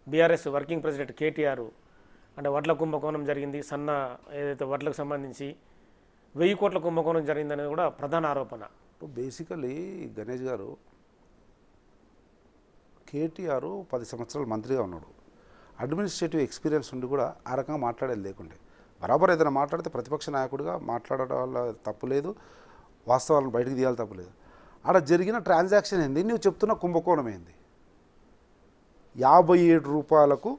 BRS working president KTR అంటే వడ్ల కుంభకోణం జరిగింది, సన్న ఏదైతే వడ్లకు సంబంధించి 1000 కోట్ల కుంభకోణం జరిగిందనేది కూడా ప్రధాన ఆరోపణ. బేసికలీ గణేష్ గారు కేటీఆర్ 10 సంవత్సరాలు మంత్రిగా ఉన్నాడు. అడ్మినిస్ట్రేటివ్ ఎక్స్పీరియన్స్ ఉండి కూడా ఆ రకంగా మాట్లాడేది లేకుండే. బరాబర్ ఏదైనా మాట్లాడితే ప్రతిపక్ష నాయకుడిగా మాట్లాడడం వల్ల తప్పు లేదు, వాస్తవాలను బయటకు తీయాలి తప్పు లేదు. ఆడ జరిగిన ట్రాన్సాక్షన్ ఏంది, నువ్వు చెప్తున్న కుంభకోణం ఏంది? 57 రూపాయలకు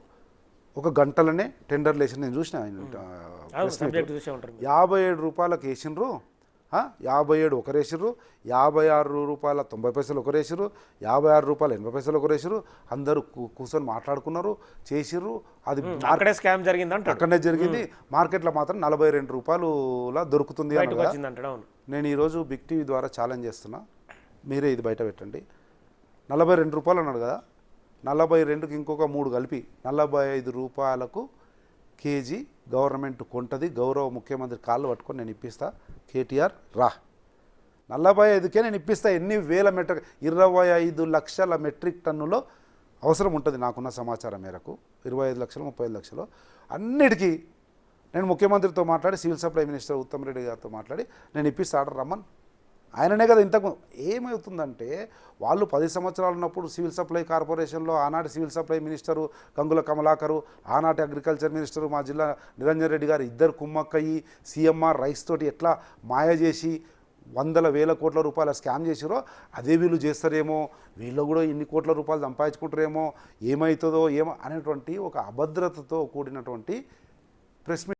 ఒక గంటలనే టెండర్లు వేసిన నేను చూసిన 57 రూపాయలకు వేసిండ్రు, 57 ఒకరేసిర్రు, 56 రూపాయల 90 పైసలు ఒకరేసిర్రు, 56 రూపాయల 80 పైసలు ఒకరేసిర్రు. అందరూ కూర్చొని మాట్లాడుకున్నారు, చేసిర్రు. అది అక్కడే స్కామ్ జరిగిందంట, అక్కడనే జరిగింది. మార్కెట్లో మాత్రం 42 రూపాయలులా దొరుకుతుంది అని నేను ఈరోజు బిగ్ టీవీ ద్వారా ఛాలెంజ్ చేస్తున్నా, మీరే ఇది బయట పెట్టండి. 42 రూపాయలు అన్నాడు కదా, 42కి ఇంకొక 3 కలిపి 45 రూపాయలకు కేజీ గవర్నమెంట్ కొంటది. గౌరవ ముఖ్యమంత్రి కాళ్ళు పట్టుకొని నేను ఇప్పిస్తా, కేటీఆర్ రా, 45కే నేను ఇప్పిస్తా. ఎన్ని వేల మెట్రిక్ 25 లక్షల మెట్రిక్ టన్నులో అవసరం ఉంటుంది నాకున్న సమాచారం మేరకు. 25 లక్షలు 35 లక్షలు అన్నిటికీ నేను ముఖ్యమంత్రితో మాట్లాడి civil supply minister Uttam Reddy గారితో మాట్లాడి నేను ఇప్పిస్తా, ఆర్డర్ రమ్మన్. ఆయననే కదా ఇంతకు. ఏమవుతుందంటే వాళ్ళు 10 సంవత్సరాలు ఉన్నప్పుడు సివిల్ సప్లై కార్పొరేషన్లో ఆనాటి civil supply minister Gangula Kamalakar, ఆనాటి అగ్రికల్చర్ మినిస్టరు మా జిల్లా నిరంజన్ రెడ్డి గారు ఇద్దరు కుమ్మక్కయ్యి సిఎంఆర్ రైస్ తోటి ఎట్లా మాయ చేసి వందల వేల కోట్ల రూపాయల స్కామ్ చేసిరో అదే వీళ్ళు చేస్తారేమో, వీళ్ళు కూడా ఇన్ని కోట్ల రూపాయలు సంపాదించుకుంటారేమో, ఏమవుతుందో ఏమో అనేటువంటి ఒక అభద్రతతో కూడినటువంటి ప్రెస్ మీట్